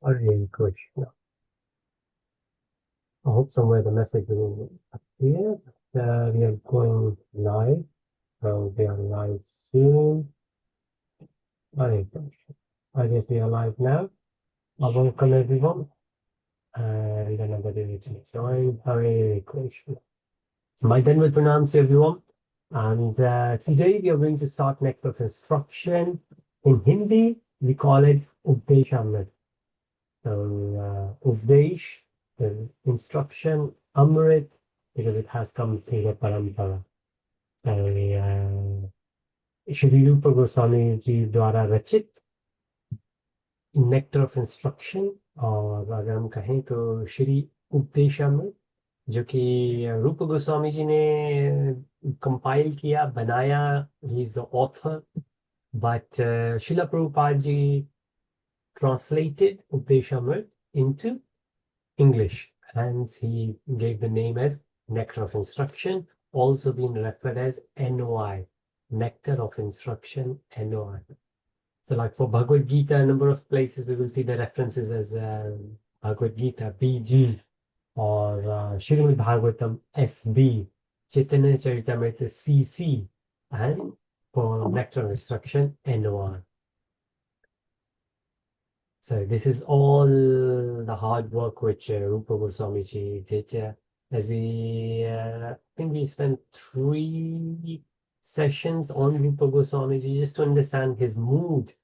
Hare Krishna. I hope somewhere the message will appear. We are going live. So we are live soon. Hare Krishna. I guess we are live now. Welcome everyone. And another day to join. Hare Krishna. My Dhanavad pranams to everyone. And today we are going to start Nectar of Instruction. In Hindi, we call it Updeshamrit. So Updesh, the instruction, Amrit, because it has come through the parampara. So Shri Rupa Goswami जी द्वारा रचित nectar of instruction, और अगर हम कहें तो श्री उपदेशामृत, जो कि रूप गोस्वामी जी ने कंपाइल किया, बनाया. He is the author, but Shila Prabhupada ji translated Updeshamrit into English, hence he gave the name as Nectar of Instruction, also being referred as NOI, Nectar of Instruction, NOI. So like for Bhagavad Gita, a number of places we will see the references as Bhagavad Gita, BG, or Srimad Bhagavatam, SB, Chaitanya Charitamrita, CC, and for Nectar of Instruction, NOI. So this is all the hard work which Rupa Goswami ji did. As we, I think we spent 3 sessions on Rupa Goswami ji just to understand his mood.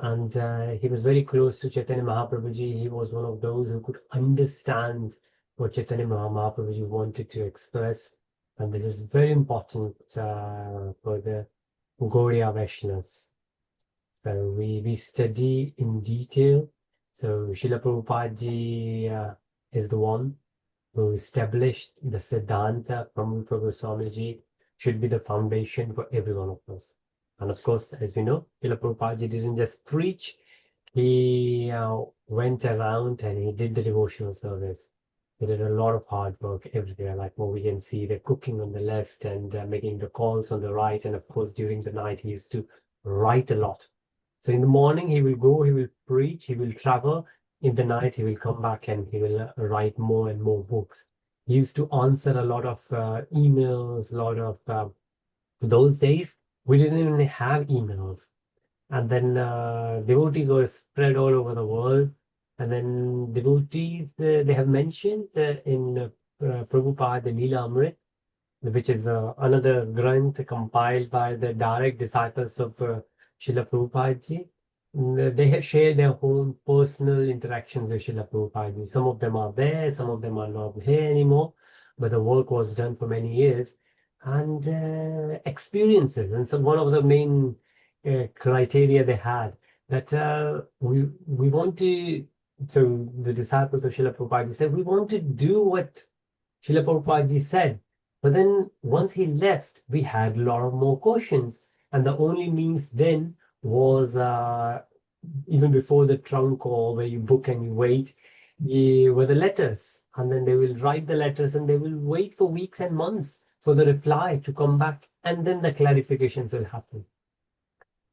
And he was very close to Chaitanya Mahaprabhu ji. He was one of those who could understand what Chaitanya Mahaprabhu ji wanted to express. And this is very important for the Gaudiya Vaishnavas. So we study in detail. So Srila Prabhupada ji is the one who established the Siddhanta from Rupa Goswami ji, should be the foundation for every one of us. And of course, as we know, Srila Prabhupada ji didn't just preach, he went around and he did the devotional service. He did a lot of hard work everywhere, like what we can see, the cooking on the left and making the calls on the right. And of course, during the night, he used to write a lot. So in the morning, he will go, he will preach, he will travel. In the night, he will come back and he will write more and more books. He used to answer a lot of emails, a lot of, those days, we didn't even have emails. And then devotees were spread all over the world. And then devotees, they have mentioned in Prabhupada, the Leela Amrit, which is another granth compiled by the direct disciples of Srila Prabhupada ji. They have shared their own personal interactions with Srila Prabhupada ji. Some of them are there, some of them are not here anymore, but the work was done for many years. And experiences. And so one of the main criteria they had, that we want to, so the disciples of Srila Prabhupada ji said, we want to do what Srila Prabhupada ji said. But then once he left, we had a lot of more questions. And the only means then was, even before the trunk call where you book and you wait, were the letters. And then they will write the letters and they will wait for weeks and months for the reply to come back. And then the clarifications will happen.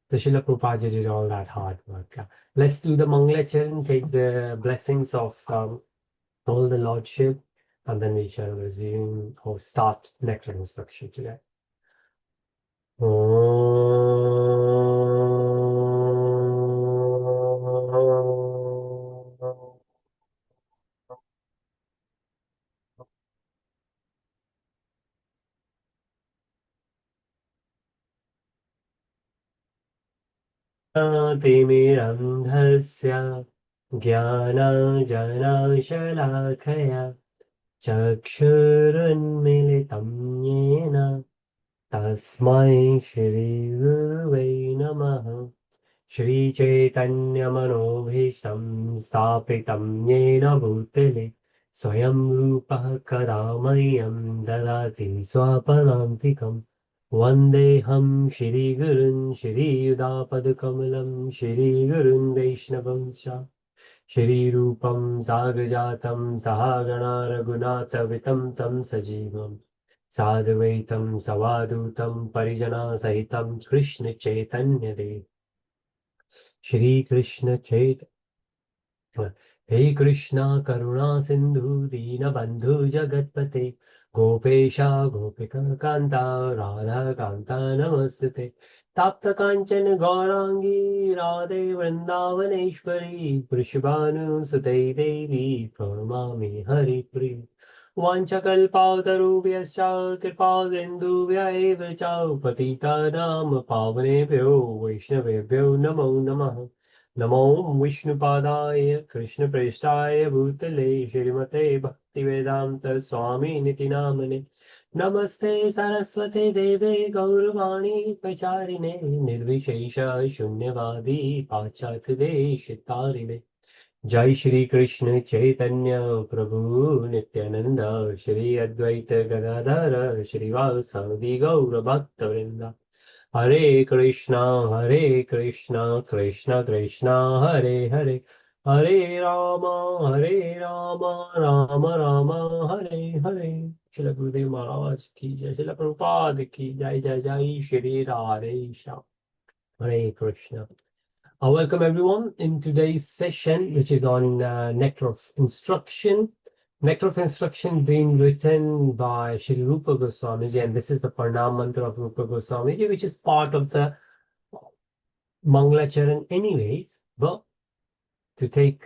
So Srila Prabhupada did all that hard work. Let's do the Mangalacharan, take the blessings of all the Lordship, and then we shall resume or start Nectar instruction today. तिमिरन्धस्य ज्ञानाञ्जनशलाकया चक्षुरुन्मिलितं येन तस्मै श्रीगुरुवे नमः. श्रीचैतन्यमनोभीष्टं स्थापितं येन भूतले स्वयं रूपः कदा मह्यं ददाति स्वपदान्तिकम्. वन्देऽहं श्रीगुरुन् श्रीयुतापदकमलं श्रीगुरुन् वैष्णवं च श्रीरूपं साग्रजातं सहागणा रघुनाथवितं तं सजीवम् साद्वैतं सवादूतं परिजनसहितं Krishna Chaitanyadev Shrikrishna Hey Krishna Karuna Sindhu Dina Bandhu Jagatpate Gopesha Gopika Kanta Radha Kanta Namastute Tapta Kanchan Gaurangi Radhe Vrindavaneshwari Prishbhanu Sute Devi Pramami Hari Pri Vanchakalpatarubhyascha Kripa Sindhubhya eva cha Patitanam Pavanebhyo Vaishnavebhyo Namo Namah Namo Vishnupadaya Krishna Prestaya Bhutale Shrimate Bhaktivedanta Swami Niti Namane Namaste Saraswate Deve Gauravani Pacharine Nirvishesha Shunyavadi Pachat Deshitarine Jai Shri Krishna Chaitanya Prabhu Nityananda Shri Advaita Gadadhara Srivasadi Gaura Bhaktavrinda Hare Krishna, Krishna Krishna, Hare Hare, Hare Rama, Rama Rama, Hare Hare. Srila Gurudev Maharaj ki jai, Srila Prabhupada ki jai, Jai Jai Shri Radhe Shyam. Hare Krishna. I welcome everyone in today's session, which is on Nectar of Instruction. Nectar of Instruction being written by Shri Rupa Goswamiji, and this is the Pranam Mantra of Rupa Goswamiji, which is part of the Mangalacharan anyways, but to take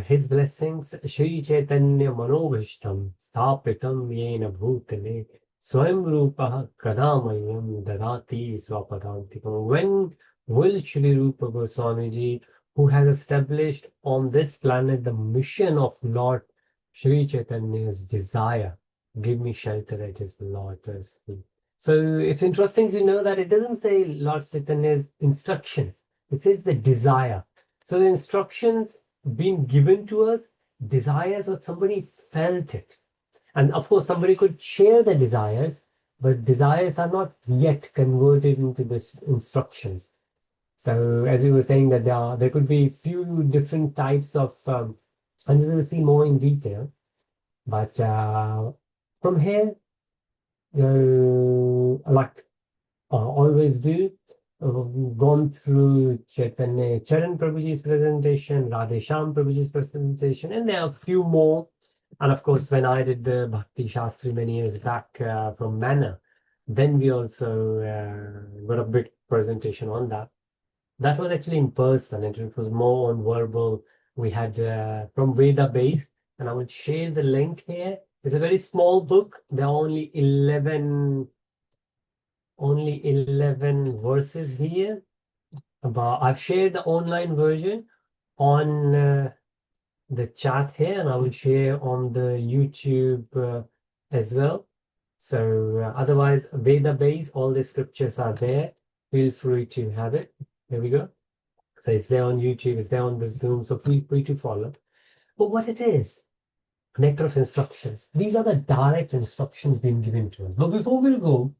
his blessings, Shri Chaitanya Manobhishtam Sthapitam Yena Bhutale Swayam Rupa Kadamayam Dadati Swapadantikam. When will Shri Rupa Goswamiji, who has established on this planet the mission of Lord Shri Chaitanya's desire, give me shelter at his lotus feet? So it's interesting to know that it doesn't say Lord Chaitanya's instructions, it says the desire. So the instructions being given to us, desires, or somebody felt it. And of course, somebody could share the desires, but desires are not yet converted into the instructions. So as we were saying that there could be few different types of, and we will see more in detail. But from here, like always do, gone through Chaitanya Charan Prabhuji's presentation, Radhesham Prabhuji's presentation, and there are a few more. And of course, when I did the Bhakti Shastri many years back from Manna, then we also got a big presentation on that. That was actually in person, and it was more on verbal. We had from Veda base, and I would share the link here. It's a very small book. There are only 11 verses here. But I've shared the online version on the chat here, and I will share on the YouTube as well. So otherwise, Veda base, all the scriptures are there. Feel free to have it. There we go. So it's there on YouTube, it's there on the Zoom, so feel free to follow. But what it is, Nectar of Instructions. These are the direct instructions being given to us. But before we go,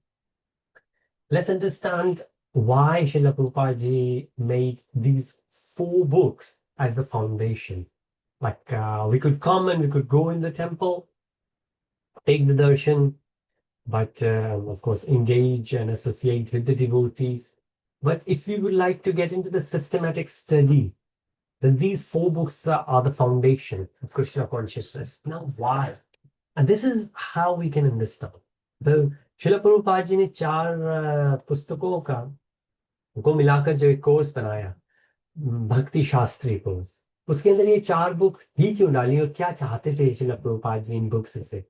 let's understand why Srila Prabhupada ji made these 4 books as the foundation. Like we could come and we could go in the temple, take the darshan, but of course engage and associate with the devotees. But if we would like to get into the systematic study, then these 4 books are the foundation of Krishna consciousness. Now why? And this is how we can understand. So Srila Prabhupada ji ने 4 पुस्तकों को मिलाकर जो एक course बनाया, भक्ति Shastri course, उसके अंदर ये 4 बुक ही क्यों डाली और क्या चाहते थे श्रील प्रभुपाद जी इन बुक्स से,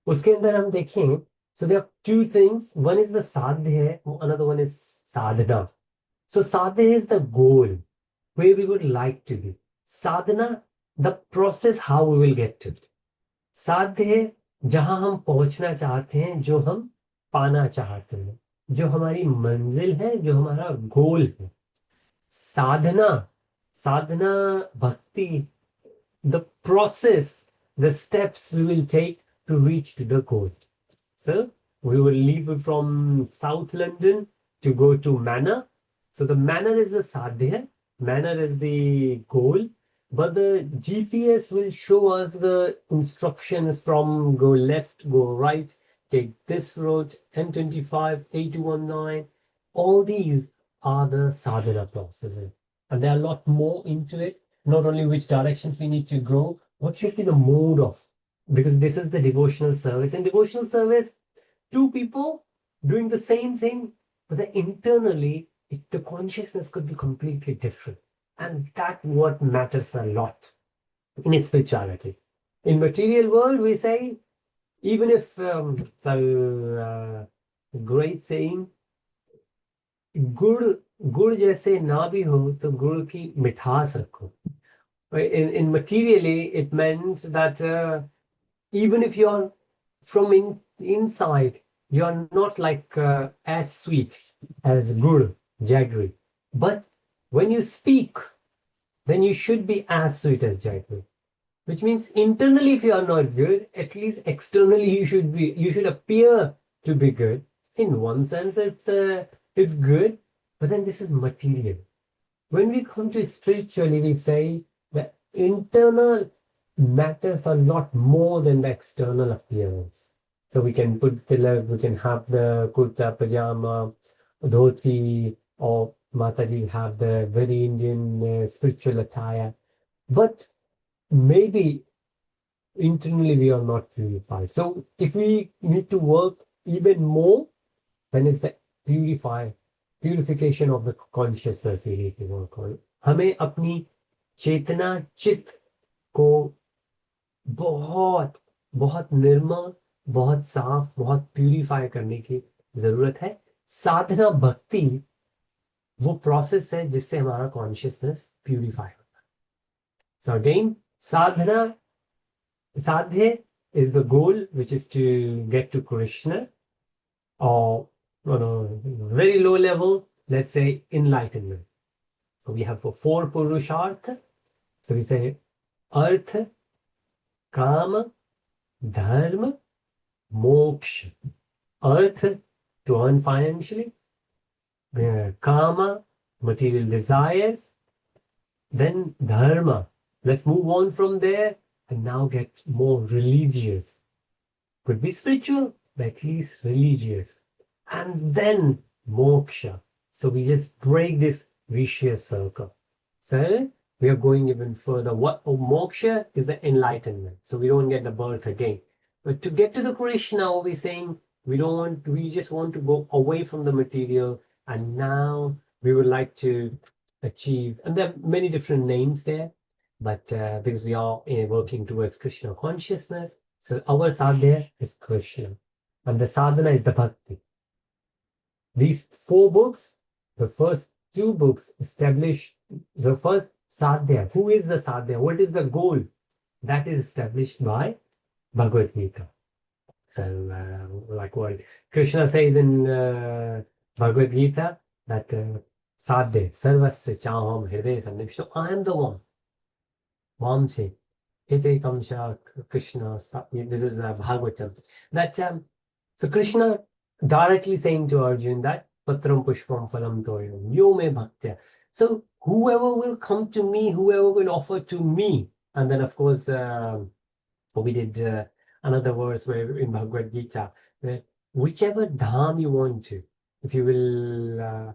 उसके अंदर हम देखें. So there are 2 things. One is the sadhya, another one is sadhana. So sadhya is the goal, where we would like to be. Sadhana, the process how we will get to it. साध्य जहां हम पहुंचना चाहते हैं, जो हम पाना चाहते हैं, जो हमारी मंजिल है, जो हमारा गोल है. साधना, साधना bhakti, the process, the steps we will take to reach to the goal. So we will leave from South London to go to Manor. So the Manor is the sadhya, Manor is the goal. But the GPS will show us the instructions from go left, go right, take this road, M25, A219. All these are the sadhana processes. And there are a lot more into it. not only which directions we need to go, what should be the mode of, because this is the devotional service. In devotional service, two people doing the same thing, but then internally, the consciousness could be completely different. And that what matters a lot in spirituality. In material world, we say, even if, great saying, गुड़ जैसे ना भी हो तो गुड़ की मिठास रखो. In materially, it meant that even if you're from inside, you're not like as sweet as gur, jaggery. But when you speak, then you should be as sweet as jaggery. Which means internally, if you are not good, at least externally you should appear to be good. In one sense, it's good, but then this is material. When we come to spiritually, we say the internal matters a lot more than the external appearance. So we can put tilak, we can have the kurta, pajama, dhoti, or Mataji have the very Indian spiritual attire. But maybe internally we are not purified. So if we need to work even more, then it's the purification of the consciousness we need to work on. हमें अपनी चेतना चित्त को बहुत बहुत निर्मल, बहुत साफ, बहुत purify करने की जरूरत है. साधना भक्ति वो प्रोसेस है जिससे हमारा कॉन्शियसनेस प्यूरिफाई होता है. So again sadhana, sadhya is the goal, which is to get to Krishna, or on a very low level, let's say enlightenment. So we have four purushartha. So we say artha, kama, dharma, moksha. Artha, to earn financially. Kama, material desires. Then dharma. Let's move on from there and now get more religious. Could be spiritual, but at least religious. And then moksha. So we just break this vicious circle. So we are going even further. What moksha is the enlightenment. So we don't get the birth again. But to get to the Krishna, we're saying we just want to go away from the material, and now we would like to achieve, and there are many different names there, but because we are working towards Krishna consciousness, so our sadhya is Krishna, and the sadhana is the bhakti. These four books, the first two books establish the first sadhya. Who is the sadhya? What is the goal? That is established by Bhagavad Gita. So, like what Krishna says in Bhagavad Gita, that sadhya, sarvasya chaham hriday sannipishto, I am the one. Vamsi, ite kamsha Krishna, this is Bhagavatam. That, so Krishna directly saying to Arjun that, patram pushpam phalam toyam, yo me bhaktya. So whoever will come to me, whoever will offer to me, and then of course, we did another verse where in Bhagavad Gita, where whichever dham you want to, if you will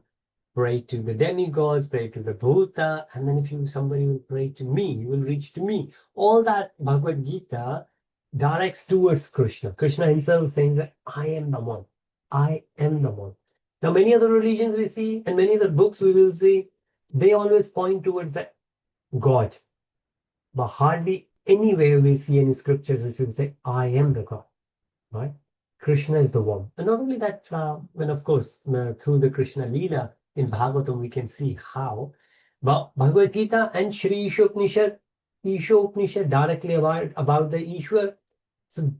pray to the demigods, pray to the Bhuta, and then if somebody will pray to me, you will reach to me. All that Bhagavad Gita directs towards Krishna. Krishna himself saying that I am the one. I am the one. Now, many other religions we see, and many other books we will see, they always point towards the God. But hardly anywhere we see any scriptures which will say, I am the God. Right? Krishna is the one. And not only that, when of course, through the Krishna Leela in Bhagavatam, we can see how. But Bhagavad Gita and Shri Isha directly about the Ishwar. So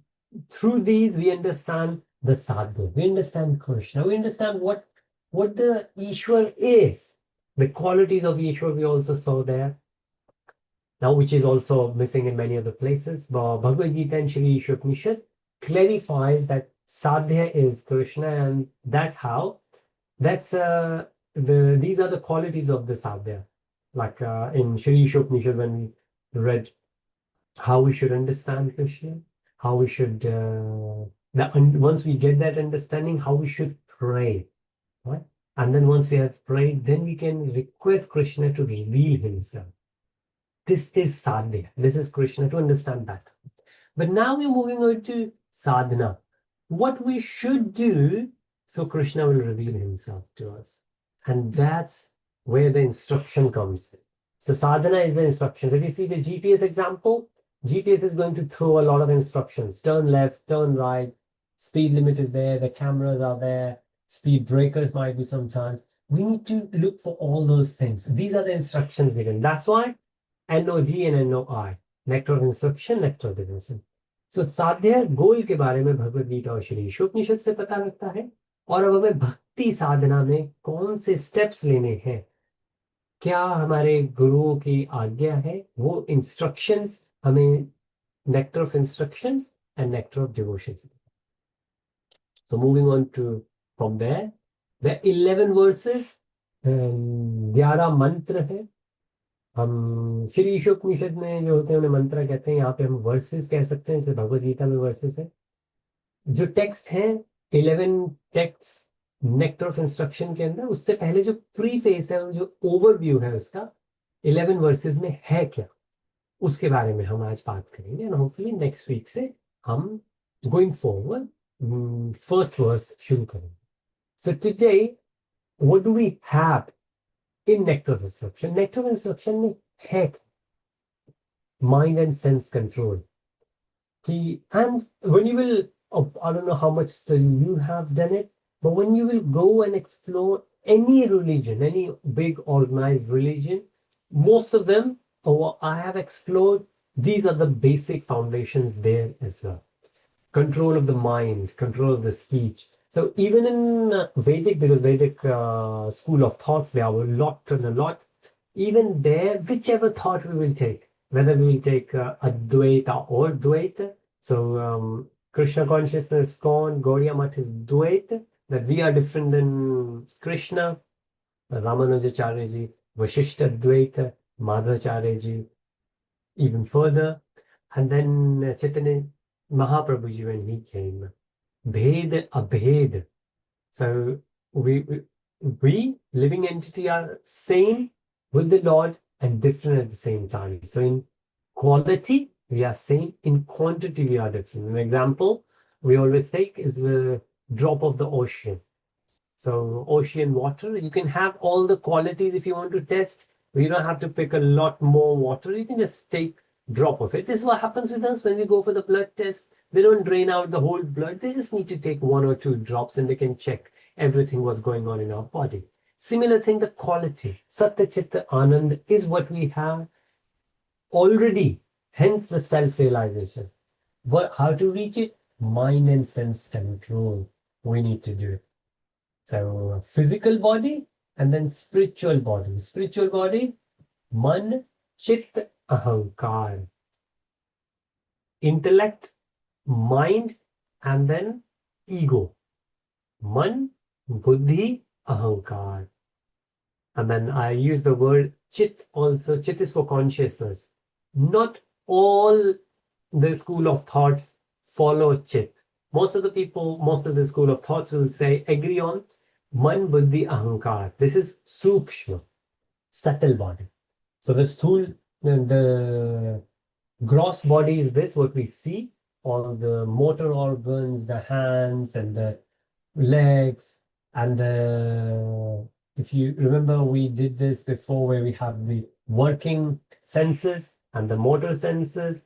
through these, we understand the sadhu, we understand Krishna, we understand what the Ishwar is. The qualities of Ishwar we also saw there. Now, which is also missing in many other places. But Bhagavad Gita and Shri Isha clarifies that sadhya is Krishna, and that's how. These are the qualities of the sadhya. Like in Shri Isha when we read how we should understand Krishna, how we should once we get that understanding, how we should pray, right? And then once we have prayed, then we can request Krishna to reveal himself. This is sadhya. This is Krishna, to understand that. But now we're moving on to sadhana. What we should do, so Krishna will reveal himself to us. And that's where the instruction comes in. So sadhana is the instruction. If you see the GPS example, GPS is going to throw a lot of instructions. Turn left, turn right, speed limit is there, the cameras are there, speed breakers might be sometimes. We need to look for all those things. These are the instructions given. That's why NOD and NOI. Nectar of instruction, nectar of divination. So साध्य गोल के बारे में भगवद गीता और श्री ईशोपनिषद से पता लगता है। और अब हमें भक्ति साधना में कौन से स्टेप्स लेने हैं, क्या हमारे गुरुओं की आज्ञा है, वो इंस्ट्रक्शंस हमें nectar of instructions and nectar of devotions. So moving on to from there, the 11 verses, 11 मंत्र है। हम श्री ईशोपनिषद में जो होते हैं उन्हें मंत्र कहते हैं, यहाँ पे हम वर्सेस कह सकते हैं, जैसे भगवद गीता में वर्सेस है। जो टेक्स्ट है 11 टेक्स्ट नेक्टर ऑफ इंस्ट्रक्शन के अंदर, उससे पहले जो प्रीफेस है, जो ओवरव्यू है उसका 11 वर्सेस में है क्या, उसके बारे में हम आज बात करेंगे। एंड होपफुली नेक्स्ट वीक से हम गोइंग फॉरवर्ड फर्स्ट वर्स शुरू करेंगे। So today what do we have in nectar of instruction? Nectar of instruction में है mind and sense control. And when you will, I don't know how much study you have done it, but when you will go and explore any religion, any big organized religion, most of them, I have explored, these are the basic foundations there as well. Control of the mind, control of the speech. So even in Vedic, because Vedic school of thoughts, there are a lot and a lot. Even there, whichever thought we will take, whether we will take Advaita or Dvaita. So Krishna consciousness gone, Gaudiya Math is Dvaita, that we are different than Krishna, Ramanujacharya ji, Vashishta Dvaita, Madhvacharya ji, even further. And then Chaitanya Mahaprabhu ji, when he came, Bhed Abhed. So we living entity are same with the Lord and different at the same time. So in quality we are same, in quantity we are different. An example we always take is the drop of the ocean. So ocean water, you can have all the qualities if you want to test. You don't have to pick a lot more water. You can just take drop of it. This is what happens with us when we go for the blood test. They don't drain out the whole blood. They just need to take 1 or 2 drops and they can check everything what's going on in our body. Similar thing, the quality. Satya Chitta Anand is what we have already. Hence the self-realization. But how to reach it? Mind and sense control. We need to do it. So physical body and then spiritual body. Spiritual body, man, chit, ahankar. Intellect, mind, and then ego. Man, buddhi, ahankar. And then I use the word chit also. Chit is for consciousness. Not all the school of thoughts follow chit. Most of the people, most of the school of thoughts will say, agree on man, buddhi, ahankar. This is sukshma, subtle body. So the gross body is this, what we see, all the motor organs, the hands and the legs, and if you remember, we did this before where we have the working senses and the motor senses,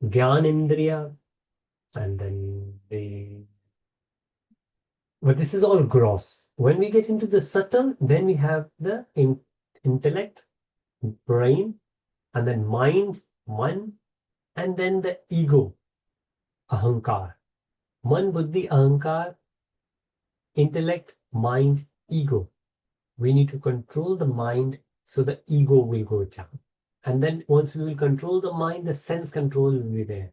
Gyanendriya, and then but this is all gross. When we get into the subtle, then we have the intellect, brain, and then mind, man, and then the ego, ahankar. Man, buddhi, ahankar, intellect, mind, ego. We need to control the mind so the ego will go down. And then once we will control the mind, the sense control will be there.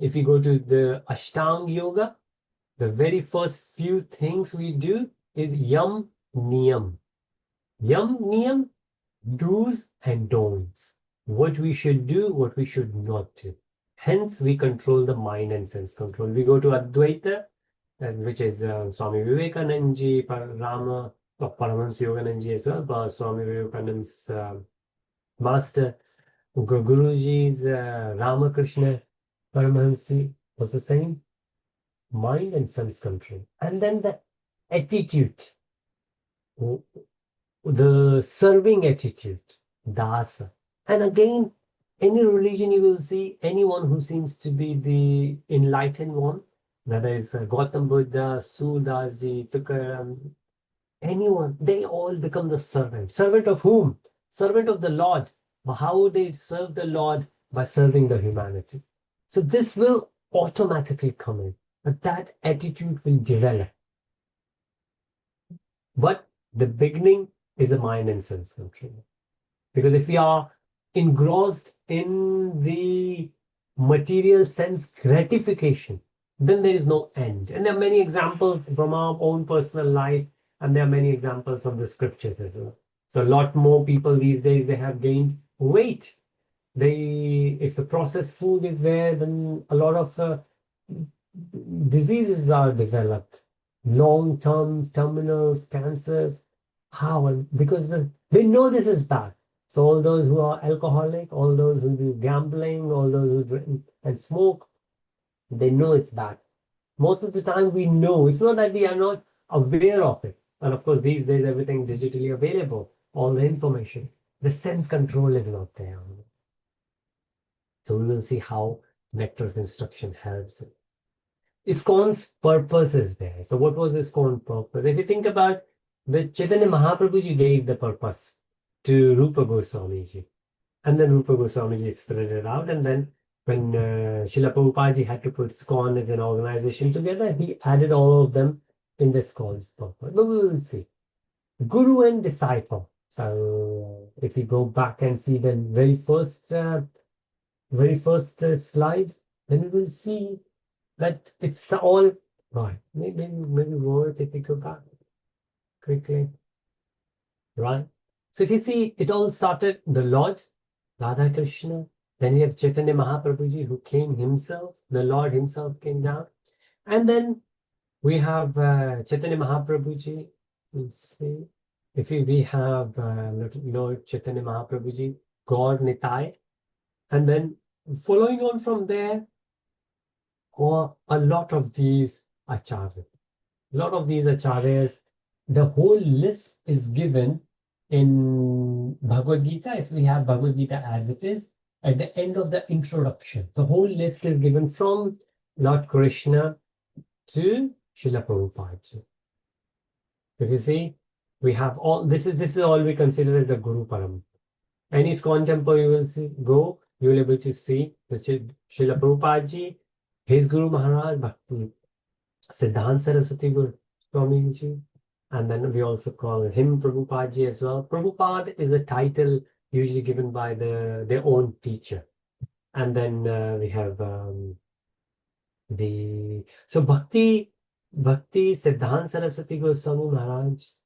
If you go to the Ashtanga Yoga, the very first few things we do is yam, niyam. Yam, niyam, do's and don'ts. What we should do, what we should not do. Hence, we control the mind and sense control. We go to Advaita, which is Swami Vivekananda ji, Paramahansa Yogananda ji as well, but Swami Vivekananda's Master Guruji's Ramakrishna Paramahansa was the same. Mind and sense control. And then the attitude, the serving attitude, dasa. And again, any religion you will see anyone who seems to be the enlightened one, whether it's Gautam Buddha, Sudaji, Tukaram, anyone, they all become the servant. Servant of whom? Servant of the Lord. But how they serve the Lord? By serving the humanity. So this will automatically come in, but that attitude will develop. But the beginning is the mind and sense control. Because if we are engrossed in the material sense gratification, then there is no end. And there are many examples from our own personal life, and there are many examples from the scriptures as well. So a lot more people these days, they have gained weight. If the processed food is there, then a lot of diseases are developed, long-term terminals, cancers. How? Because they know this is bad. So all those who are alcoholic, all those who do gambling, all those who drink and smoke, they know it's bad. Most of the time we know. It's not that we are not aware of it. And of course, these days, everything digitally available, all the information. The sense control is not there. So we will see how Nectar instruction helps it. ISKCON's purpose is there. So what was ISKCON purpose? If you think about the Chaitanya Mahaprabhu ji gave the purpose to Rupa Goswami ji. And then Rupa Goswami ji spread it out. And then when Srila Prabhupada ji had to put ISKCON as an organization together, he added all of them in the ISKCON's purpose. But we will see. Guru and disciple. So if we go back and see the very first slide, then we will see that it's the all right. Maybe words if we go back quickly. Right. So if you see, it all started the Lord, Radha Krishna. Then we have Chaitanya Mahaprabhu ji who came himself. The Lord himself came down. And then we have Chaitanya Mahaprabhu ji. Let's see. If we have Lord Chaitanya Mahaprabhu ji, God Nitai. And then following on from there, or a lot of these acharyas. The whole list is given in Bhagavad Gita. If we have Bhagavad Gita as it is, at the end of the introduction, the whole list is given from Lord Krishna to Srila Prabhupada. If you see, we have all, this is all we consider as the Guru Param. Any ISKCON temple you will see, you will be able to see the Srila Prabhupada ji, his Guru Maharaj, Bhakti Siddhanta Saraswati Guru Swami ji, and then we also call him Prabhupada ji as well. Prabhupada is a title usually given by their own teacher. And then we have Bhakti Siddhanta Saraswati Goswami Maharaj's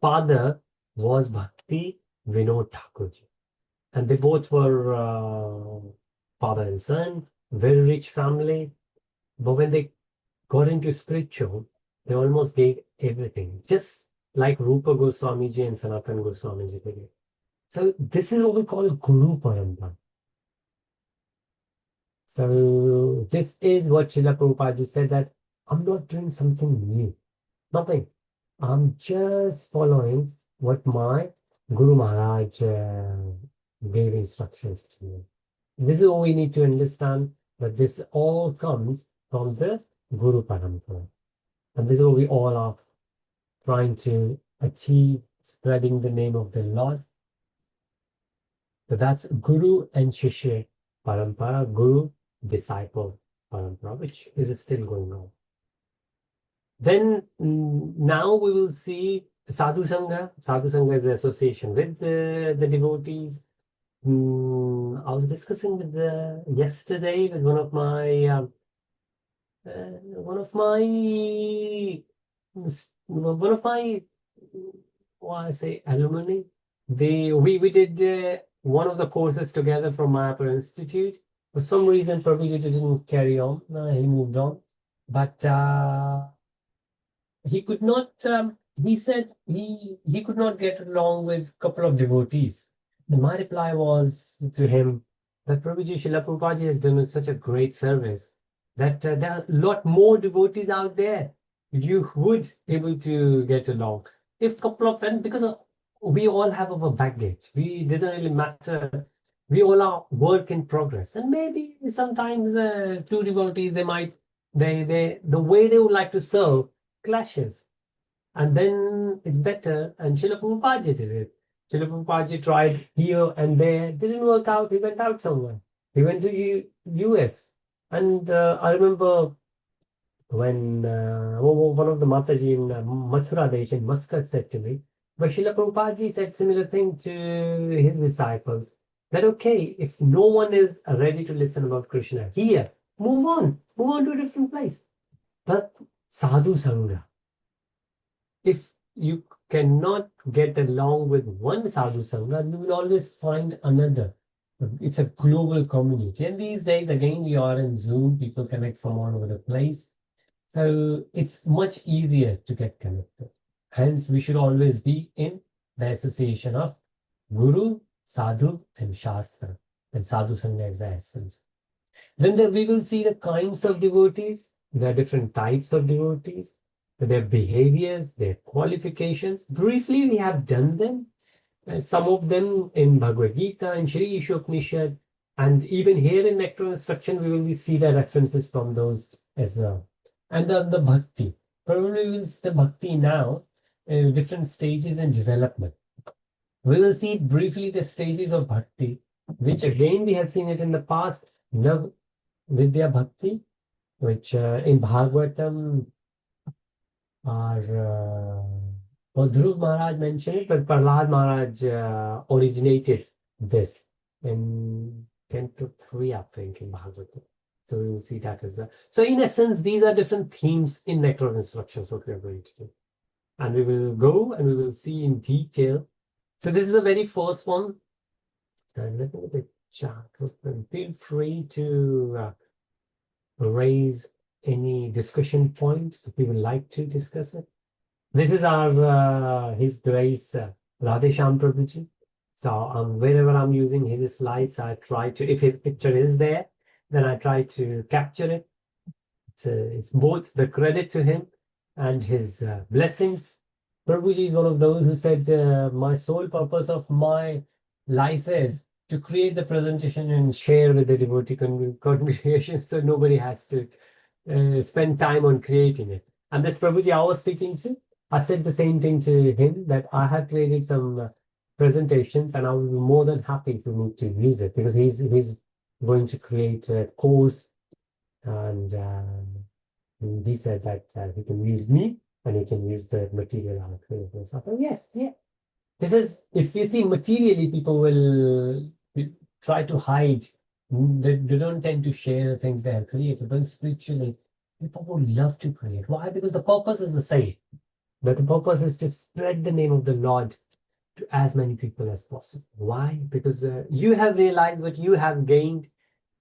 father was Bhakti Vinod Thakur ji. And they both were father and son, very rich family. But when they got into spiritual, they almost gave everything, just like Rupa Goswami ji and Sanatan Goswami ji did. So this is what we call Guru Parampara. So this is what Srila Prabhupada ji said, that I'm not doing something new, nothing. I'm just following what my Guru Maharaj gave instructions to me. This is what we need to understand, that this all comes from the Guru Parampara. And this is what we all are trying to achieve, spreading the name of the Lord. So that's Guru and Shishya Parampara, Guru, Disciple Parampara, which is still going on. Then now we will see Sadhu Sangha. Sadhu Sangha is the association with the devotees. I was discussing with yesterday with one of my alumni. We did one of the courses together from Mayapur Institute. For some reason, Prabhuji didn't carry on. He moved on, but he could not. He said he could not get along with a couple of devotees. And my reply was to him that Prabhuji, Srila Prabhupada has done such a great service that there are a lot more devotees out there. You would able to get along. If couple of friends, because we all have our baggage, we doesn't really matter. We all are work in progress, and maybe sometimes two devotees they might they the way they would like to serve clashes. And then it's better. And Srila Prabhupada did it. Srila Prabhupada tried here and there, didn't work out. He went out somewhere. He went to US. And I remember when one of the Mataji in Mathura Desh in Muscat said to me, but Srila Prabhupada said similar thing to his disciples, that okay, if no one is ready to listen about Krishna here, move on to a different place. But sadhu sangha, if you cannot get along with one sadhu sangha, you will always find another. It's a global community. And these days, again, we are in Zoom, people connect from all over the place. So it's much easier to get connected. Hence, we should always be in the association of Guru, Sadhu, and Shastra. And Sadhu Sangha is the essence. Then we will see the kinds of devotees. There are different types of devotees, their behaviors, their qualifications. Briefly, we have done them. Some of them in Bhagavad Gita and Shri Ishopnishad, and even here in Nectar Instruction, we will see the references from those as well. And the bhakti. Probably we will see the bhakti now, different stages in development. We will see briefly the stages of bhakti, which again we have seen it in the past. Nav Vidya Bhakti, which in Bhagavatam are well, Dhruv Maharaj mentioned it, but Prahlad Maharaj originated this in Canto 3, I think, in Bhagavatam. So we will see that as well. So in essence, these are different themes in Nectar of Instructions, what we are going to do. And we will go and we will see in detail. So this is the very first one. And let me get the chat open. Feel free to raise any discussion point if you would like to discuss it. This is our His Grace Radhe Shyam Prabhuji. So wherever I'm using his slides, I try to, if his picture is there, then I try to capture it. It's both the credit to him and his blessings. Prabhuji is one of those who said, my sole purpose of my life is to create the presentation and share with the devotee congregation, so nobody has to spend time on creating it. And this Prabhuji I was speaking to, I said the same thing to him, that I have created some presentations and I will be more than happy if you need to use it, because he's going to create a course, and he said that he can use me and he can use the material I created and stuff. And yes, yeah. This is, if you see materially, people will try to hide. They don't tend to share the things they have created, but spiritually, people would love to create. Why? Because the purpose is the same. But the purpose is to spread the name of the Lord to as many people as possible. Why? Because you have realized what you have gained,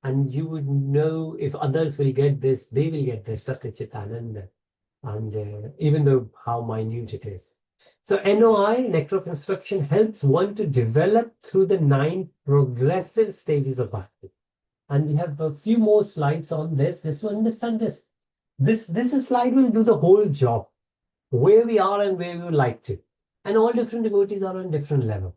and you would know if others will get this, they will get this, Satya Chitananda. And even though how minute it is. So NOI, Nectar of Instruction, helps one to develop through the 9 progressive stages of bhakti. And we have a few more slides on this, just to understand this. This slide will do the whole job, where we are and where we would like to. And all different devotees are on different level.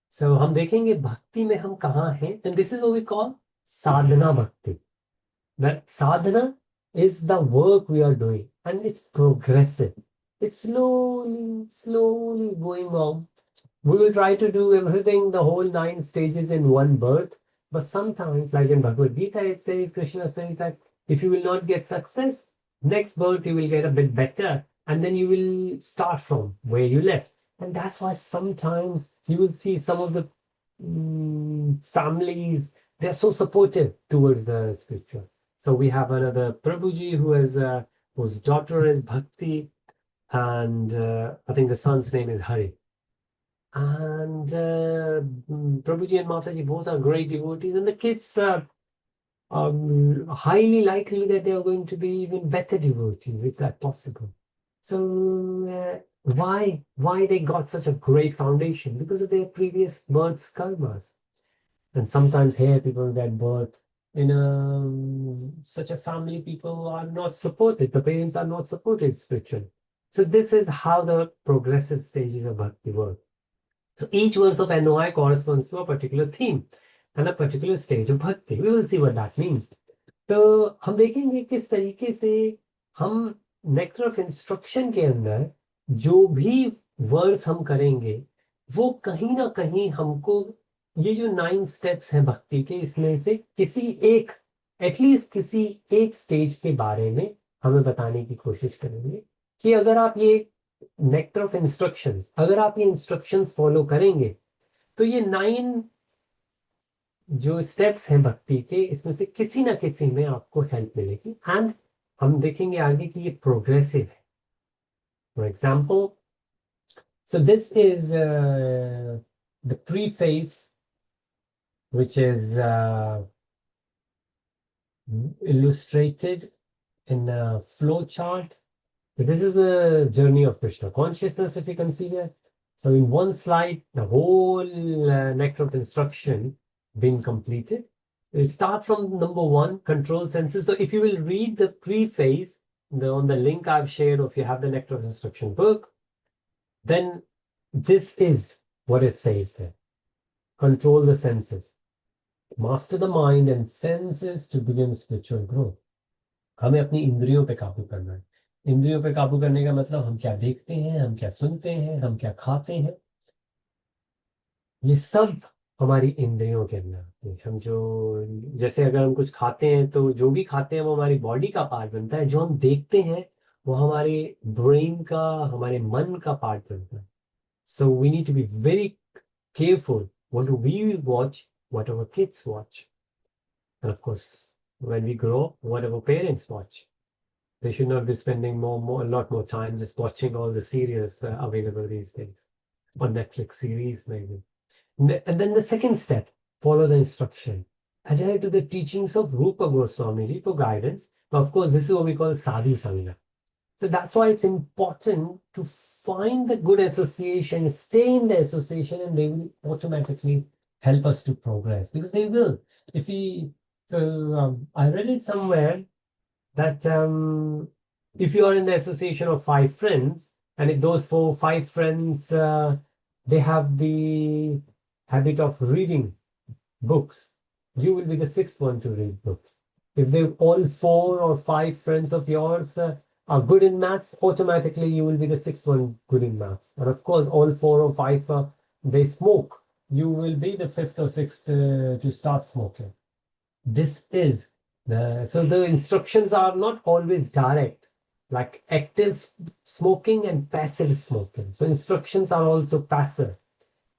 So हम देखेंगे भक्ति में हम कहाँ हैं, and this is what we call sadhana bhakti. That sadhana is the work we are doing, and it's progressive. It's slowly going on. We will try to do everything, the whole 9 stages in one birth. But sometimes, like in Bhagavad Gita, it says, Krishna says that if you will not get success, next birth you will get a bit better, and then you will start from where you left. And that's why sometimes you will see some of the families, they're so supportive towards the spiritual. So we have another Prabhuji who has whose daughter is Bhakti, and I think the son's name is Hari. And Prabhuji and Mataji both are great devotees, and the kids are highly likely that they are going to be even better devotees, if that's possible. So Why they got such a great foundation? Because of their previous births karmas. And sometimes here people get birth in such a family, people are not supported, the parents are not supported spiritually. So this is how the progressive stages of bhakti work. So each verse of NOI corresponds to a particular theme and a particular stage of bhakti. We will see what that means. तो हम देखेंगे किस तरीके से हम nectar of instruction के अंदर जो भी वर्ड्स हम करेंगे वो कहीं ना कहीं हमको ये जो 9 स्टेप्स हैं भक्ति के इसमें से किसी एक एटलीस्ट किसी एक स्टेज के बारे में हमें बताने की कोशिश करेंगे कि अगर आप ये नेक्टर ऑफ इंस्ट्रक्शंस अगर आप ये इंस्ट्रक्शंस फॉलो करेंगे तो ये 9 जो स्टेप्स हैं भक्ति के इसमें से किसी ना किसी में आपको हेल्प मिलेगी एंड हम देखेंगे आगे कि ये प्रोग्रेसिव है for example so this is the preface which is illustrated in a flow chart. So this is the journey of Krishna consciousness, if you consider. So in one slide, the whole nectar of instruction been completed. We start from number 1, control senses. So if you will read the preface on the link I've shared, or if you have the nectar of instruction book, then this is what it says there. Control the senses. Master the mind and senses to begin spiritual growth. हमें अपनी इंद्रियों पे काबू करना है. इंद्रियों पे काबू करने का मतलब हम क्या देखते हैं, हम क्या सुनते हैं, हम क्या खाते हैं, ये सब हमारी इंद्रियों के अंदर आते हैं. हम जो जैसे अगर हम कुछ खाते हैं तो जो भी खाते हैं वो हमारी बॉडी का पार्ट बनता है, जो हम देखते हैं वो हमारे ब्रेन का, हमारे मन का पार्ट बनता है. So we need to be very careful what we watch, what our kids watch, and of course when we grow up, what our parents watch. They should not be spending a lot more time just watching all the series available these days, or Netflix series maybe. And then the second step, follow the instruction, adhere to the teachings of Rupa Goswami Ji for guidance. Now, of course, this is what we call sadhu sangha. So that's why it's important to find the good association, stay in the association, and they will automatically help us to progress, because they will. If we, I read it somewhere that if you are in the association of 5 friends, and if those 5 friends, they have the habit of reading books, you will be the 6th one to read books. If they all 4 or 5 friends of yours are good in maths, automatically you will be the 6th one good in maths. And of course, all 4 or 5 they smoke, you will be the 5th or 6th to start smoking. This is so the instructions are not always direct, like active smoking and passive smoking. So instructions are also passive.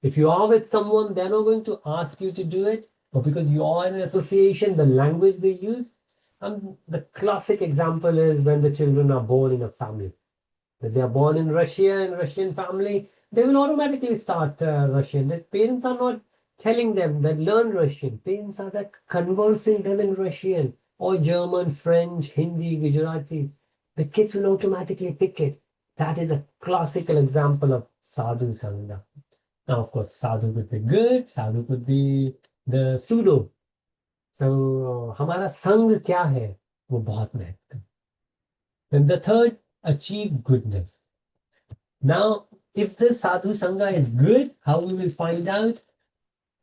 If you are with someone, they're not going to ask you to do it, but because you are in an association, the language they use. And the classic example is when the children are born in a family. If they are born in Russia, in a Russian family, they will automatically start Russian. The parents are not telling them that learn Russian. Parents are that conversing them in Russian or German, French, Hindi, Gujarati. The kids will automatically pick it. That is a classical example of sadhu sangha. Now, of course, sadhu could be good, sadhu could be the pseudo. So, हमारा संग क्या है वो बहुत महत्व है. Then the third, achieve goodness. Now, if the sadhu sangha is good, how we will find out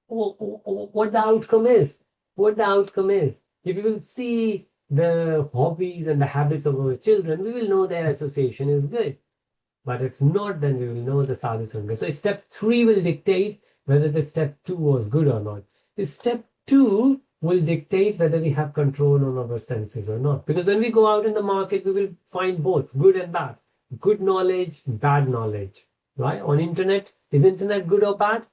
what the outcome is? What the outcome is? If we will see the hobbies and the habits of our children, we will know their association is good. But if not, then we will know the sadhu sangha. So step 3 will dictate whether the step 2 was good or not. Step 2 will dictate whether we have control on our senses or not. Because when we go out in the market, we will find both good and bad. Good knowledge, bad knowledge. Right? On internet, is internet good or bad?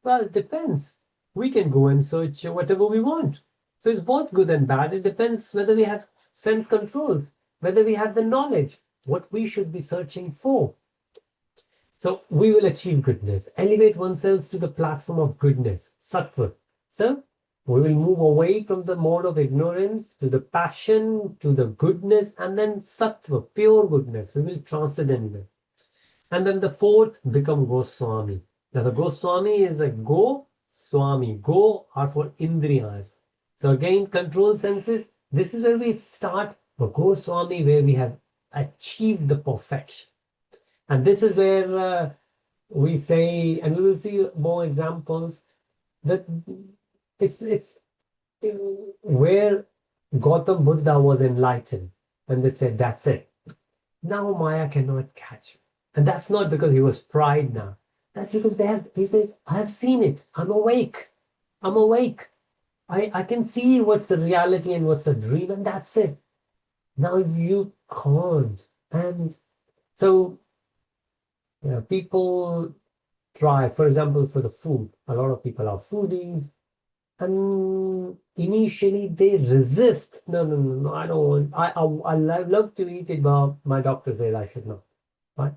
Well, it depends. We can go and search whatever we want. So it's both good and bad. It depends whether we have sense controls, whether we have the knowledge, what we should be searching for. So we will achieve goodness, elevate oneself to the platform of goodness, sattva. So we will move away from the mode of ignorance to the passion, to the goodness, and then sattva, pure goodness. We will transcend it. And then the fourth become Goswami. Now the Goswami is a Go Swami. Go are for Indriyas. So again, control senses. This is where we start for Goswami, where we have achieved the perfection. And this is where we say, and we will see more examples, that it's where Gautam Buddha was enlightened. And they said, that's it. Now Maya cannot catch me. And that's not because he was pride now. That's because he says, I have seen it. I'm awake. I'm awake. I can see what's the reality and what's a dream, and that's it. Now you can't. And so people try, for example, for the food. A lot of people are foodies. And initially they resist. No, I don't want. I love to eat it, but my doctor says I should not. Right?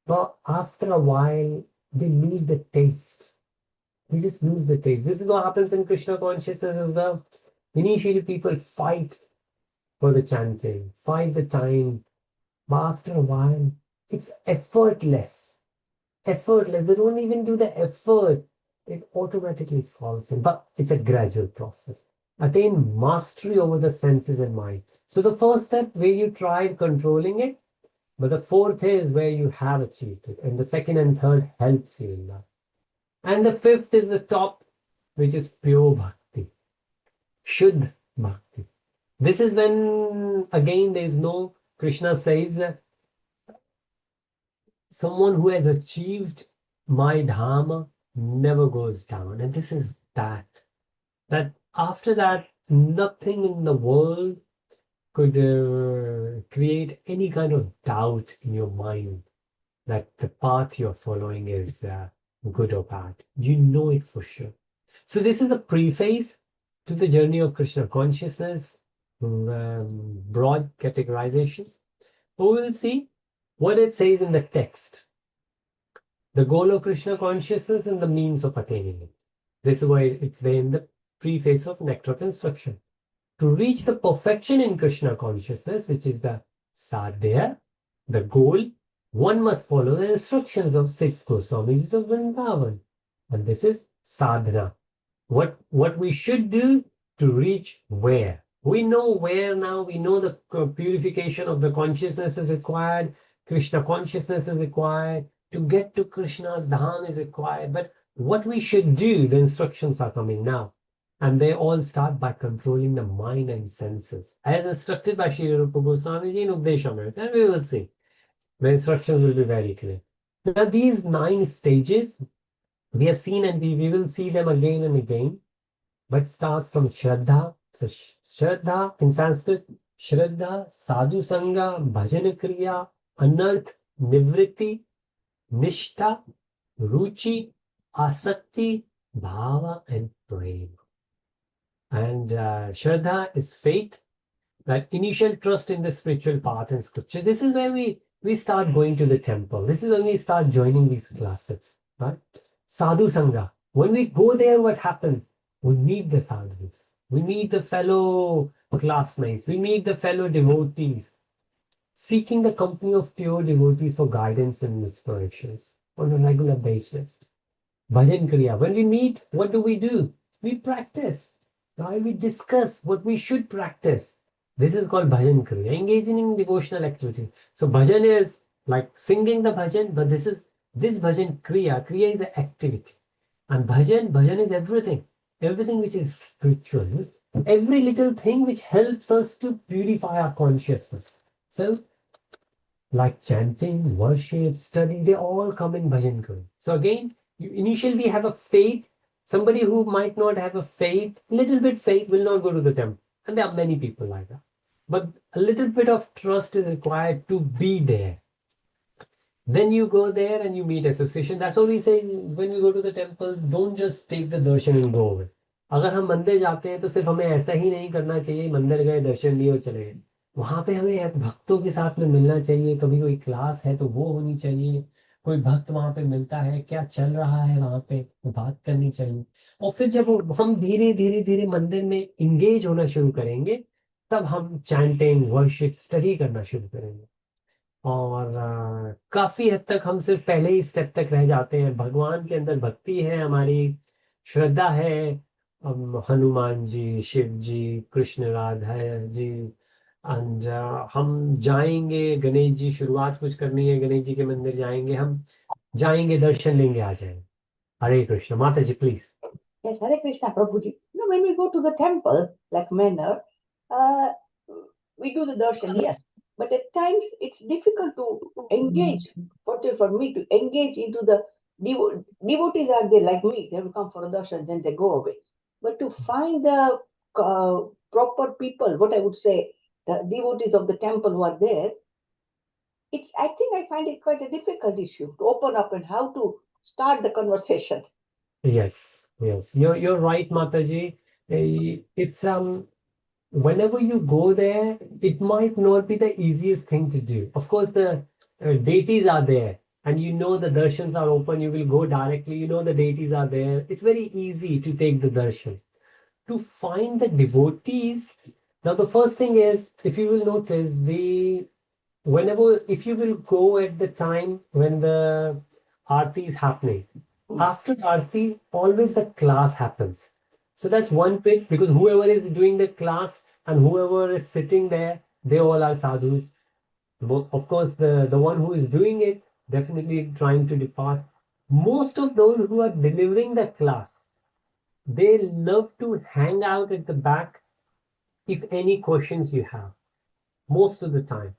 But after a while, they lose the taste. They just lose the taste. This is what happens in Krishna consciousness as well. Initially, people fight for the chanting, fight the time, but after a while, it's effortless. Effortless. They don't even do the effort. It automatically falls in. But it's a gradual process. Attain mastery over the senses and mind. So the first step where you tried controlling it, but the fourth is where you have achieved it. And the second and third helps you in that. And the fifth is the top, which is pure bhakti. Shuddh bhakti. This is when, again, there is no, Krishna says that someone who has achieved my dharma never goes down. And this is that after that, nothing in the world could create any kind of doubt in your mind that the path you're following is good or bad. You know it for sure. So this is the preface to the journey of Krishna consciousness, broad categorizations. We will see what it says in the text. The goal of Krishna consciousness and the means of attaining it. This is why it's there in the preface of Nectar of Instruction. To reach the perfection in Krishna consciousness, which is the sadhya, the goal, one must follow the instructions of 6 Goswamis of Vrindavan. And this is sadhana. What we should do to reach where? We know where now. We know the purification of the consciousness is required. Krishna consciousness is required. To get to Krishna's dham is required. But what we should do, the instructions are coming now. And they all start by controlling the mind and senses, as instructed by Sri Rupa Goswami Ji in Updeshamrita. And we will see. The instructions will be very clear. Now, these 9 stages, we have seen and we will see them again and again. But starts from Shraddha. So, Shraddha in Sanskrit, Shraddha, Sadhu Sangha, Bhajan Kriya, Anarth, Nivritti, Nishtha, Ruchi, Asakti, Bhava, and Prema. And Shraddha is faith, that initial trust in the spiritual path and scripture. This is where we start going to the temple. This is when we start joining these classes. Right? Sadhu Sangha. When we go there, what happens? We meet the sadhus. We meet the fellow classmates. We meet the fellow devotees. Seeking the company of pure devotees for guidance and inspirations on a regular basis. Bhajan Kriya. When we meet, what do? We practice. Right? We discuss what we should practice. This is called Bhajan Kriya, engaging in devotional activity. So Bhajan is like singing the Bhajan, but this Bhajan Kriya. Kriya is an activity. And Bhajan is everything. Everything which is spiritual. Every little thing which helps us to purify our consciousness. So, like chanting, worship, study, they all come in Bhajan Kriya. So again, you initially have a faith. Somebody who might not have a faith, little bit faith, will not go to the temple. And there are many people like that. But a little bit of trust is required to be there. Then you go there and you meet association. That's what we say when we go to the temple, don't just take the darshan and go away. अगर हम मंदिर जाते हैं तो सिर्फ हमें ऐसा ही नहीं करना चाहिए, मंदिर गए, दर्शन लिए और चले गए. वहां पे हमें भक्तों के साथ में मिलना चाहिए. कभी कोई क्लास है तो वो होनी चाहिए. कोई भक्त वहां पे मिलता है, क्या चल रहा है वहां पे, वो बात करनी चाहिए. और फिर जब हम धीरे धीरे धीरे मंदिर में इंगेज होना शुरू करेंगे, तब हम चैंटिंग, वर्शिप, स्टडी करना शुरू करेंगे. और काफी हद तक हम सिर्फ पहले ही स्टेप तक रह जाते हैं। भगवान के अंदर भक्ति है, हमारी श्रद्धा है। हनुमान जी, शिव जी, कृष्ण राधा जी, एंड हम जाएंगे। गणेश जी, शुरुआत कुछ करनी है, गणेश जी के मंदिर जाएंगे हम, जाएंगे, दर्शन लेंगे, आ जाएंगे। हरे कृष्ण। माता जी please. Yes, Hare Krishna, Prabhuji. When we go to the temple, like manner, uh, we do the darshan, yes. But at times it's difficult to engage, for me to engage into the devotees are there like me, they will come for a darshan, then they go away. But to find the proper people, what I would say, the devotees of the temple who are there, I think I find it quite a difficult issue to open up and how to start the conversation. Yes, yes, you're right, Mataji. It's whenever you go there, it might not be the easiest thing to do. Of course, the deities are there, and you know the darshans are open. You will go directly. You know the deities are there. It's very easy to take the darshan. To find the devotees, now the first thing is, if you will notice, whenever, if you will go at the time when the aarti is happening, after aarti, always the class happens. So that's one bit, because whoever is doing the class and whoever is sitting there, they all are sadhus. Of course, the one who is doing it definitely trying to depart. Most of those who are delivering the class, they love to hang out at the back if any questions you have, most of the time.